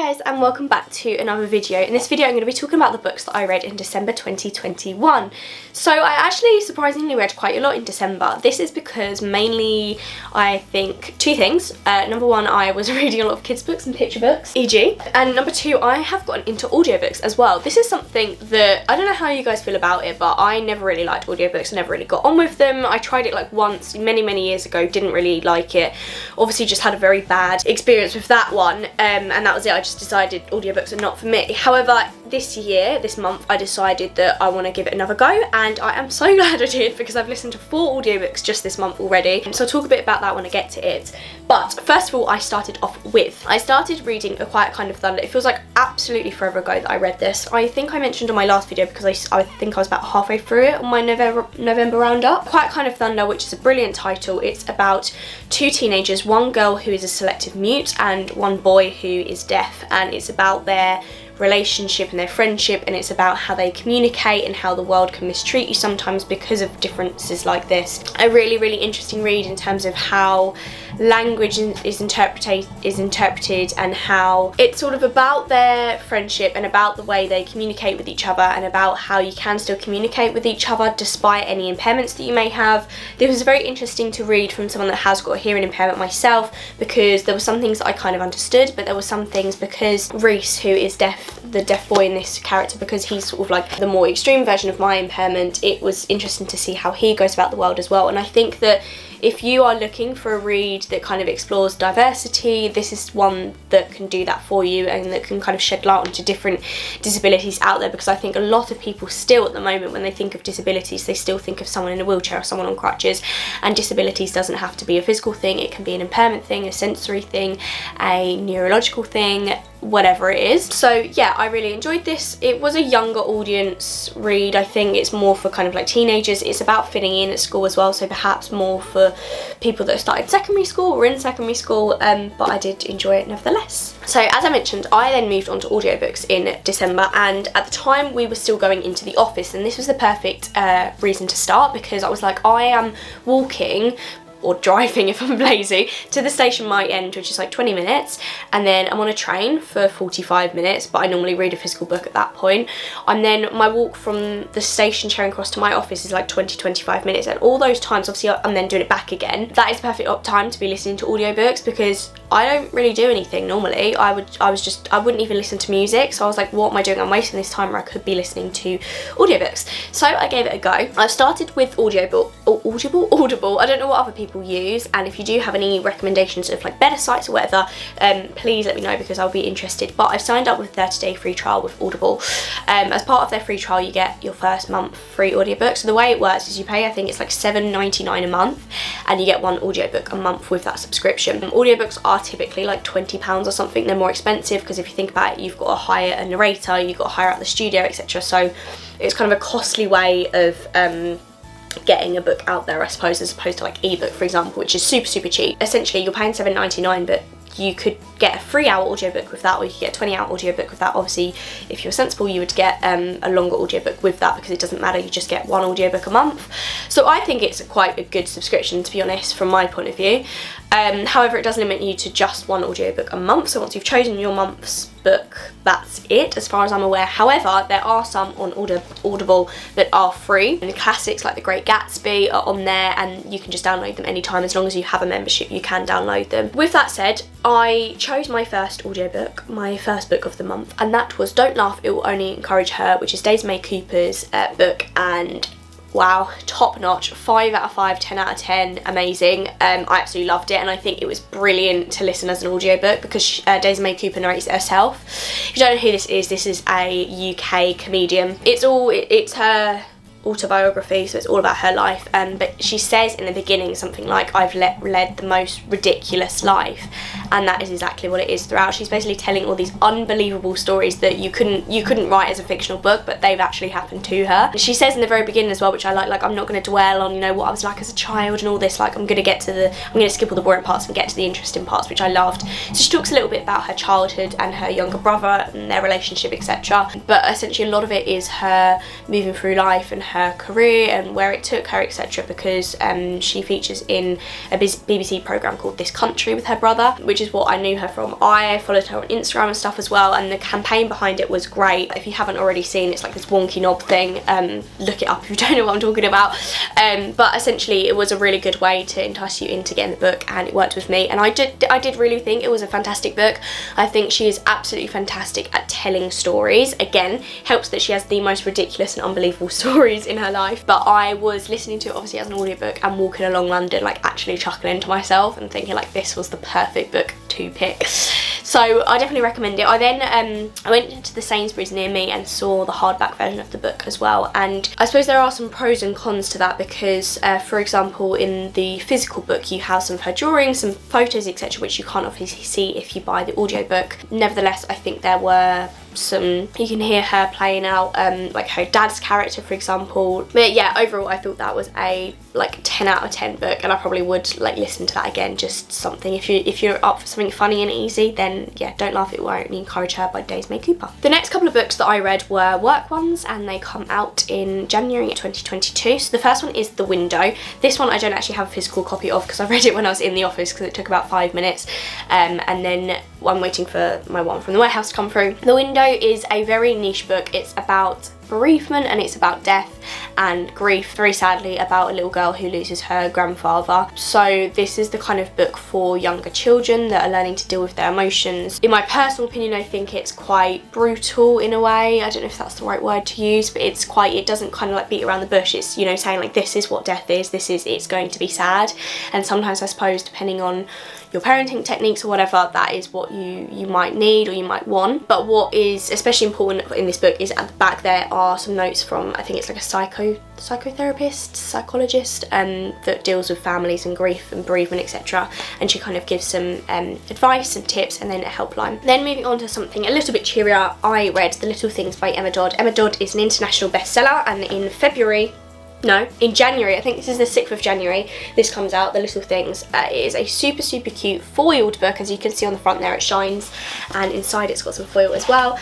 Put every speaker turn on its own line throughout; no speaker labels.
guys, and welcome back to another video. In this video I'm going to be talking about the books that I read in December 2021. So I actually surprisingly read quite a lot in December. This is because mainly I think two things. Number one, I was reading a lot of kids books and picture books, e.g. And number two, I have gotten into audiobooks as well. This is something that, I don't know how you guys feel about it, but I never really liked audiobooks. I never really got on with them. I tried it like once many years ago, didn't really like it. Obviously just had a very bad experience with that one, and that was it. I just decided audiobooks are not for me. However, this month, I decided that I want to give it another go, and I am so glad I did because I've listened to 4 audiobooks just this month already. So I'll talk a bit about that when I get to it. But first of all, I started reading A Quiet Kind of Thunder. It feels like absolutely forever ago that I read this. I think I mentioned on my last video because I think I was about halfway through it on my November roundup. Quiet Kind of Thunder, which is a brilliant title. It's about 2 teenagers, one girl who is a selective mute and one boy who is deaf, and it's about their relationship and their friendship, and it's about how they communicate and how the world can mistreat you sometimes because of differences like this. A really interesting read in terms of how language is interpreted and how it's sort of about their friendship and about the way they communicate with each other and about how you can still communicate with each other despite any impairments that you may have. This was very interesting to read from someone that has got a hearing impairment myself, because there were some things that I kind of understood, but there were some things because Reese, who is deaf, the deaf boy in this character, because he's sort of like the more extreme version of my impairment, it was interesting to see how he goes about the world as well. And I think that if you are looking for a read that kind of explores diversity, this is one that can do that for you and that can kind of shed light onto different disabilities out there, because I think a lot of people still at the moment, when they think of disabilities, they still think of someone in a wheelchair or someone on crutches, and disabilities doesn't have to be a physical thing. It can be an impairment thing, a sensory thing, a neurological thing, whatever it is. So yeah, I really enjoyed this. It was a younger audience read. I think it's more for kind of like teenagers. It's about fitting in at school as well, so perhaps more for people that started secondary school or in secondary school, but I did enjoy it nevertheless. So as I mentioned, I then moved on to audiobooks in December, and at the time we were still going into the office, and this was the perfect reason to start, because I was like, I am walking or driving if I'm lazy to the station my end, which is like 20 minutes, and then I'm on a train for 45 minutes, but I normally read a physical book at that point. And then my walk from the station Charing Cross to my office is like 20-25 minutes, and all those times obviously I'm then doing it back again. That is the perfect time to be listening to audiobooks, because I don't really do anything normally. I wouldn't even listen to music, so I was like, what am I doing? I'm wasting this time where I could be listening to audiobooks. So I gave it a go. I've started with Audible. I don't know what other people use, and if you do have any recommendations of like better sites or whatever, please let me know, because I'll be interested. But I've signed up with a 30-day free trial with Audible. As part of their free trial, you get your first month free audiobook. So the way it works is you pay, I think it's like $7.99 a month, and you get 1 audiobook a month with that subscription. Audiobooks are typically like £20 or something. They're more expensive because if you think about it, you've got to hire a narrator, you've got to hire out the studio, etc. So it's kind of a costly way of getting a book out there, I suppose, as opposed to like ebook, for example, which is super cheap. Essentially you're paying $7.99, but you could get a 3-hour audiobook with that, or you could get a 20-hour audiobook with that. Obviously, if you're sensible, you would get a longer audiobook with that, because it doesn't matter, you just get 1 audiobook a month. So I think it's quite a good subscription, to be honest, from my point of view. However, it does limit you to just 1 audiobook a month, so once you've chosen your month's book, that's it, as far as I'm aware. However, there are some on Audible that are free, and the classics like The Great Gatsby are on there, and you can just download them anytime. As long as you have a membership, you can download them. With that said, I chose my first audiobook, my first book of the month, and that was Don't Laugh, It Will Only Encourage Her, which is Daisy May Cooper's book, and wow, top notch, 5 out of 5, 10 out of 10, amazing. I absolutely loved it, and I think it was brilliant to listen as an audiobook, because Daisy May Cooper narrates it herself. If you don't know who this is a UK comedian. It's her autobiography, so it's all about her life, but she says in the beginning something like, I've led the most ridiculous life, and that is exactly what it is throughout. She's basically telling all these unbelievable stories that you couldn't write as a fictional book, but they've actually happened to her. She says in the very beginning as well, which I like I'm not going to dwell on, you know, what I was like as a child and all this, like I'm going to skip all the boring parts and get to the interesting parts, which I loved. So she talks a little bit about her childhood and her younger brother and their relationship, etc. But essentially a lot of it is her moving through life and her career and where it took her, etc., because she features in a BBC programme called This Country with her brother, which which is what I knew her from. I followed her on Instagram and stuff as well, and the campaign behind it was great. If you haven't already seen, it's like this wonky knob thing. Look it up if you don't know what I'm talking about. But essentially it was a really good way to entice you into getting the book, and it worked with me, and I did really think it was a fantastic book. I think she is absolutely fantastic at telling stories. Again, helps that she has the most ridiculous and unbelievable stories in her life, but I was listening to it obviously as an audiobook and walking along London like actually chuckling to myself and thinking like this was the perfect book to pick. So I definitely recommend it. I then I went into the Sainsbury's near me and saw the hardback version of the book as well, and I suppose there are some pros and cons to that because for example in the physical book you have some of her drawings, some photos, etc., which you can't obviously see if you buy the audiobook. Nevertheless, I think there were you can hear her playing out like her dad's character, for example. But yeah, overall I thought that was a like 10 out of 10 book, and I probably would like listen to that again. Just something, if you're up for something funny and easy, then yeah, Don't Laugh It Won't Encourage Her by Daisy May Cooper. The next couple of books that I read were work ones, and they come out in January 2022. So the first one is The Window. This one I don't actually have a physical copy of because I read it when I was in the office because it took about 5 minutes, and then I'm waiting for my one from the warehouse to come through. The Window is a very niche book. It's about bereavement and it's about death and grief, very sadly, about a little girl who loses her grandfather. So this is the kind of book for younger children that are learning to deal with their emotions. In my personal opinion, I think it's quite brutal in a way. I don't know if that's the right word to use, but it doesn't kind of like beat around the bush. It's, you know, saying like this is what death is, it's going to be sad. And sometimes I suppose depending on your parenting techniques or whatever, that is what you might need or you might want. But what is especially important in this book is at the back there are some notes from, I think it's like a psychotherapist, psychologist that deals with families and grief and bereavement, etc. And she kind of gives some advice and tips and then a helpline. Then moving on to something a little bit cheerier, I read The Little Things by Emma Dodd. Emma Dodd is an international bestseller, and in January, I think this is the 6th of January, this comes out, The Little Things. It is a super, super cute foiled book. As you can see on the front there, it shines, and inside it's got some foil as well.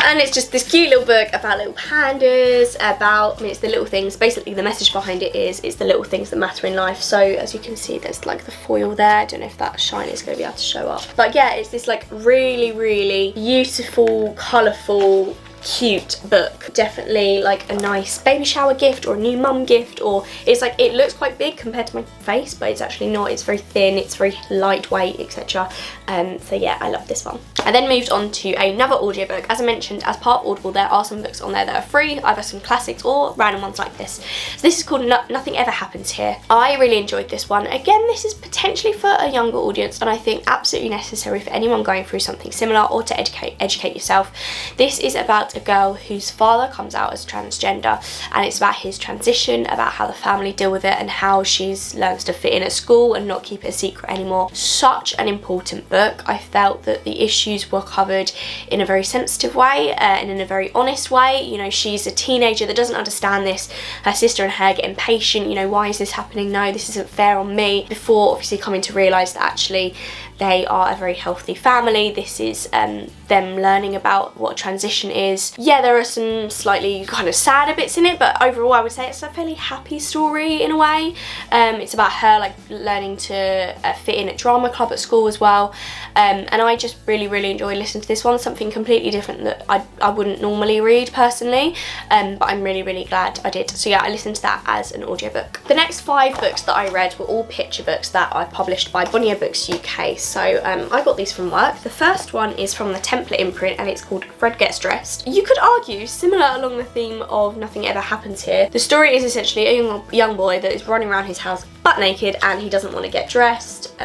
And it's just this cute little book about little pandas, it's the little things. Basically, the message behind it is, it's the little things that matter in life. So, as you can see, there's like the foil there. I don't know if that shine is going to be able to show up. But yeah, it's this like really, really beautiful, colourful, cute book. Definitely like a nice baby shower gift or a new mum gift, or it's like, it looks quite big compared to my face, but it's actually not. It's very thin, it's very lightweight, etc. So yeah, I love this one. I then moved on to another audiobook. As I mentioned, as part of Audible, there are some books on there that are free, either some classics or random ones like this. So this is called Nothing Ever Happens Here. I really enjoyed this one. Again, this is potentially for a younger audience, and I think absolutely necessary for anyone going through something similar or to educate yourself. This is about a girl whose father comes out as transgender, and it's about his transition, about how the family deal with it, and how she learns to fit in at school and not keep it a secret anymore. Such an important book. I felt that the issues were covered in a very sensitive way and in a very honest way. You know, she's a teenager that doesn't understand this. Her sister and her get impatient, you know, why is this happening? No, this isn't fair on me. Before obviously coming to realise that actually they are a very healthy family. This is them learning about what transition is. Yeah, there are some slightly kind of sadder bits in it, but overall I would say it's a fairly happy story in a way. It's about her like learning to fit in at drama club at school as well. And I just really, really enjoyed listening to this one. Something completely different that I wouldn't normally read personally, but I'm really, really glad I did. So yeah, I listened to that as an audiobook. The next 5 books that I read were all picture books that I published by Bonnier Books UK. So I got these from work. The first one is from the Template imprint, and it's called Fred Gets Dressed. You could argue similar along the theme of Nothing Ever Happens Here. The story is essentially a young boy that is running around his house butt naked, and he doesn't want to get dressed,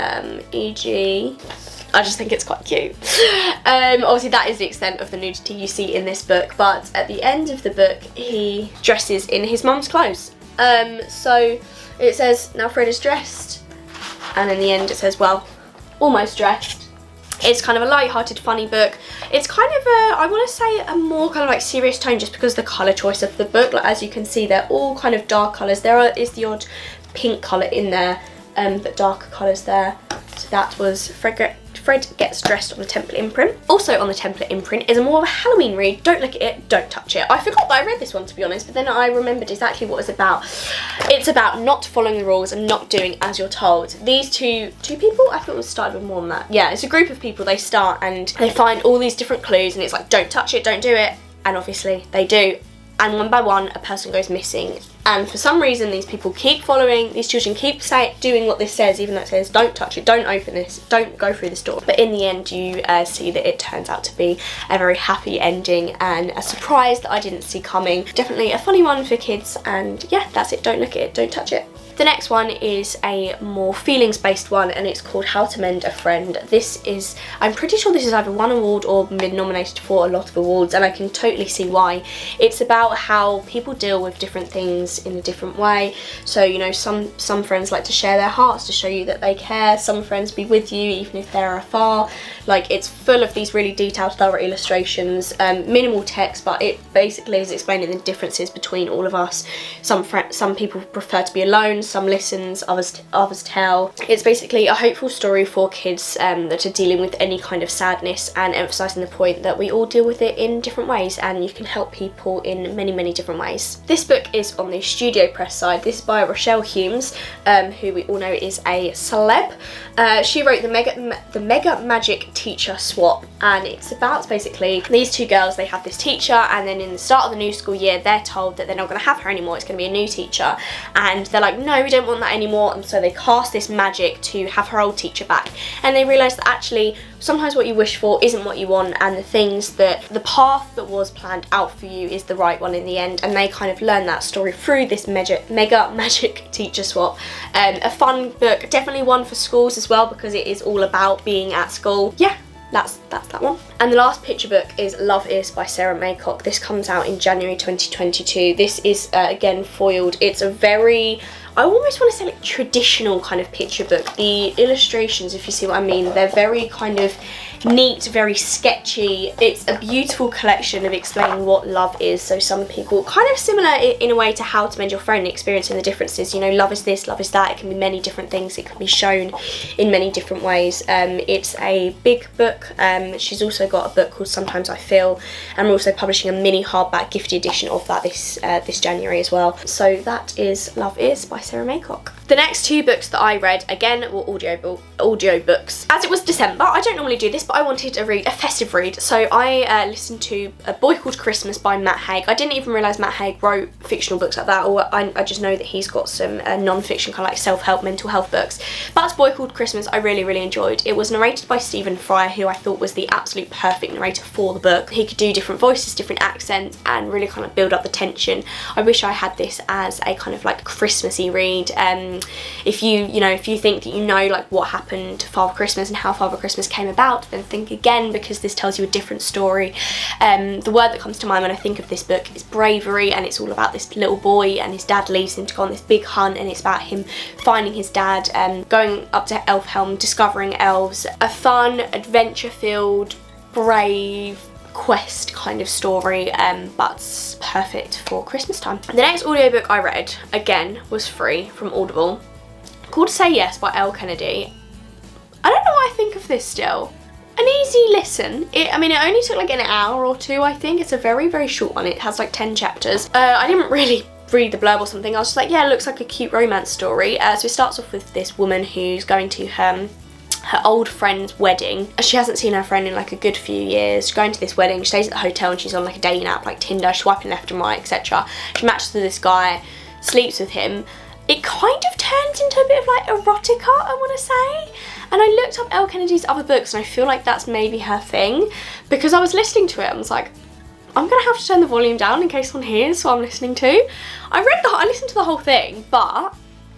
e.g. I just think it's quite cute. Obviously that is the extent of the nudity you see in this book, but at the end of the book he dresses in his mum's clothes. So it says, now Fred is dressed, and in the end it says, well, almost dressed. It's kind of a light-hearted, funny book. It's kind of a, I want to say a more kind of like serious tone just because of the colour choice of the book. Like, as you can see, they're all kind of dark colours. There is the odd pink colour in there, but darker colours there. So that was Fred Fred Gets Dressed on the template imprint. Also on the template imprint is a more of a Halloween read, Don't Look at It, Don't Touch It. I forgot that I read this one, to be honest, but then I remembered exactly what it's about. It's about not following the rules and not doing as you're told. These two people, I thought it was started with more than that. Yeah, it's a group of people, they start and they find all these different clues and it's like, don't touch it, don't do it, and obviously they do. And one by one, a person goes missing. And for some reason, these people keep following, these children keep doing what this says, even though it says, don't touch it, don't open this, don't go through this door. But in the end, you see that it turns out to be a very happy ending and a surprise that I didn't see coming. Definitely a funny one for kids, and yeah, that's it, don't look at it, don't touch it. The next one is a more feelings-based one, and it's called How to Mend a Friend. This is, I'm pretty sure this has either won an award or been nominated for a lot of awards, and I can totally see why. It's about how people deal with different things in a different way. So, you know, some friends like to share their hearts to show you that they care. Some friends be with you even if they're afar. Like, it's full of these really detailed, thorough illustrations, minimal text, but it basically is explaining the differences between all of us. Some people prefer to be alone, some listens, others tell. It's basically a hopeful story for kids that are dealing with any kind of sadness, and emphasising the point that we all deal with it in different ways and you can help people in many, many different ways. This book is on the Studio Press side. This is by Rochelle Humes, who we all know is a celeb. She wrote the Mega Magic Teacher Swap, and it's about basically these two girls. They have this teacher, and then in the start of the new school year they're told that they're not going to have her anymore, it's going to be a new teacher, and they're like, no, we don't want that anymore, and so they cast this magic to have her old teacher back, and they realise that actually sometimes what you wish for isn't what you want, and the path that was planned out for you is the right one in the end, and they kind of learn that story through this Mega Magic Teacher Swap. A fun book, definitely one for schools as well, because it is all about being at school. Yeah, that's that one. And the last picture book is Love Is by Sarah Maycock. This comes out in January 2022. This is again foiled. It's a very, I almost want to say like traditional kind of picture book. The illustrations, if you see what I mean, they're very kind of neat, very sketchy. It's a beautiful collection of explaining what love is. So some people, kind of similar in a way to How to Mend Your Friend, experiencing the differences. You know, love is this, love is that. It can be many different things. It can be shown in many different ways. It's a big book. She's also got a book called Sometimes I Feel, and we're also publishing a mini hardback gifted edition of that this January as well. So that is Love Is by Sarah Maycock. The next two books that I read, again, were audio books. As it was December, I don't normally do this, but I wanted to read a festive read, so I listened to A Boy Called Christmas by Matt Hague. I didn't even realise Matt Hague wrote fictional books like that, or I just know that he's got some non-fiction kind of like self-help, mental health books. But Boy Called Christmas I really, really enjoyed. It was narrated by Stephen Fry, who I thought was the absolute perfect narrator for the book. He could do different voices, different accents, and really kind of build up the tension. I wish I had this as a kind of like Christmassy read. If you think that you know like what happened to Father Christmas and how Father Christmas came about, then think again, because this tells you a different story. The word that comes to mind when I think of this book is bravery, and it's all about this little boy and his dad leaves him to go on this big hunt, and it's about him finding his dad, going up to Elfhelm, discovering elves. A fun, adventure-filled, brave quest kind of story, but perfect for Christmas time. The next audiobook I read, again, was free from Audible, called Say Yes by Elle Kennedy. I don't know what I think of this still. An easy listen. I mean, it only took like an hour or two, I think. It's a very, very short one. It has like 10 chapters. I didn't really read the blurb or something. I was just like, yeah, it looks like a cute romance story. So it starts off with this woman who's going to her old friend's wedding. She hasn't seen her friend in like a good few years. Going to this wedding, she stays at the hotel, and she's on like a dating app like Tinder, swiping left and right, etc. She matches with this guy, sleeps with him. It kind of turns into a bit of like erotica, I want to say. And I looked up Elle Kennedy's other books, and I feel like that's maybe her thing, because I was listening to it and was like, I'm gonna have to turn the volume down in case someone hears what I'm listening to. I listened to the whole thing, but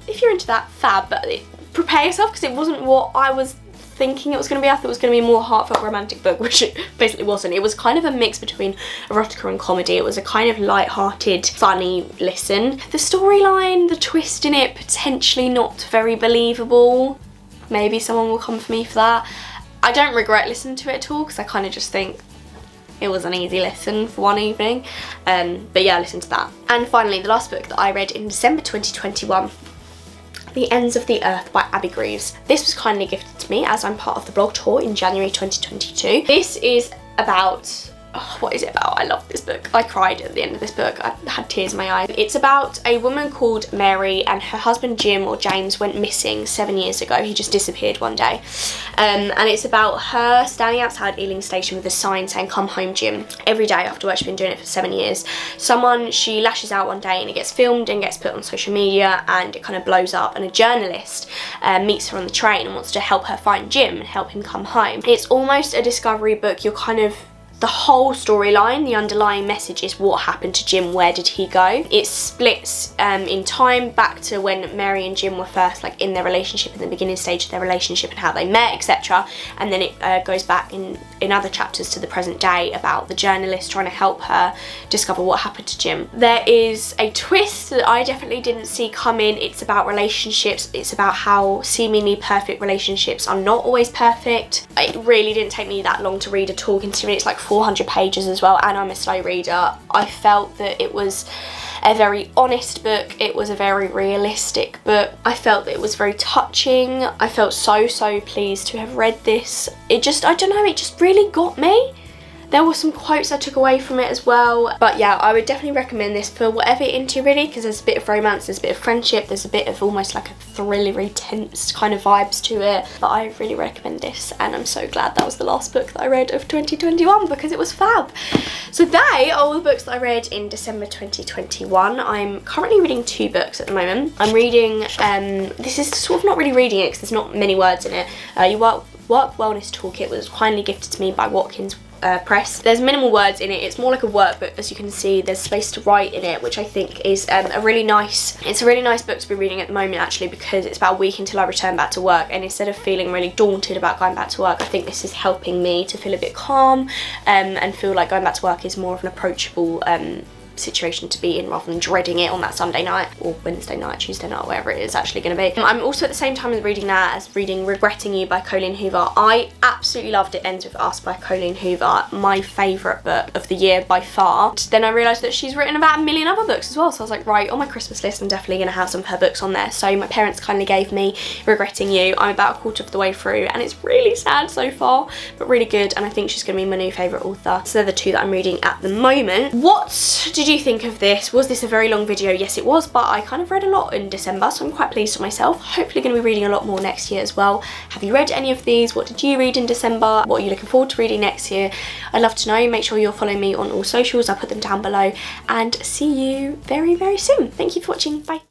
if you're into that, fab, but prepare yourself, because it wasn't what I was thinking it was going to be. I thought it was going to be a more heartfelt romantic book, which it basically wasn't. It was kind of a mix between erotica and comedy. It was a kind of light-hearted, funny listen. The storyline, the twist in it, potentially not very believable. Maybe someone will come for me for that. I don't regret listening to it at all, because I kind of just think it was an easy listen for one evening. But yeah, listen to that. And finally, the last book that I read in December 2021, The Ends of the Earth by Abby Grieves. This was kindly gifted gifted me as I'm part of the blog tour in January 2022. This is about... Oh, what is it about? I love this book. I cried at the end of this book. I had tears in my eyes. It's about a woman called Mary, and her husband Jim, or James, went missing 7 years ago. He just disappeared one day. And it's about her standing outside Ealing Station with a sign saying, "Come home, Jim," every day after work. She's been doing it for 7 years. She lashes out one day and it gets filmed and gets put on social media, and it kind of blows up, and a journalist meets her on the train and wants to help her find Jim and help him come home. It's almost a discovery book. You're kind of... The whole storyline, the underlying message is what happened to Jim, where did he go? It splits in time back to when Mary and Jim were first like in their relationship, in the beginning stage of their relationship and how they met, etc. And then it goes back in other chapters to the present day about the journalist trying to help her discover what happened to Jim. There is a twist that I definitely didn't see coming. It's about relationships. It's about how seemingly perfect relationships are not always perfect. It really didn't take me that long to read at all, considering it's like 400 pages as well, and I'm a slow reader. I felt that it was a very honest book. It was a very realistic book. I felt that it was very touching. I felt so pleased to have read this. It just, I don't know, it just really got me. There were some quotes I took away from it as well. But yeah, I would definitely recommend this for whatever you're into, really, because there's a bit of romance, there's a bit of friendship, there's a bit of almost like a thrillery, tense kind of vibes to it. But I really recommend this, and I'm so glad that was the last book that I read of 2021 because it was fab. So they are all the books that I read in December 2021. I'm currently reading 2 books at the moment. I'm reading, this is sort of not really reading it because there's not many words in it. Your Work Wellness Toolkit was kindly gifted to me by Watkins Press. There's minimal words in it. It's more like a workbook, as you can see. There's space to write in it, which I think is a really nice book to be reading at the moment, actually, because it's about a week until I return back to work, and instead of feeling really daunted about going back to work, I think this is helping me to feel a bit calm and feel like going back to work is more of an approachable situation to be in, rather than dreading it on that Sunday night or Wednesday night, Tuesday night, wherever it is actually going to be. I'm also at the same time as reading that as reading Regretting You by Colleen Hoover. I absolutely loved It Ends With Us by Colleen Hoover, my favourite book of the year by far. Then I realised that she's written about a million other books as well, so I was like, right, on my Christmas list I'm definitely going to have some of her books on there. So my parents kindly gave me Regretting You. I'm about a quarter of the way through and it's really sad so far, but really good, and I think she's going to be my new favourite author. So they're the 2 that I'm reading at the moment. What did you think of this? Was this a very long video? Yes, it was, but I kind of read a lot in December, so I'm quite pleased with myself. Hopefully going to be reading a lot more next year as well. Have you read any of these? What did you read in December? What are you looking forward to reading next year? I'd love to know. Make sure you're following me on all socials. I'll put them down below, and see you very soon. Thank you for watching. Bye.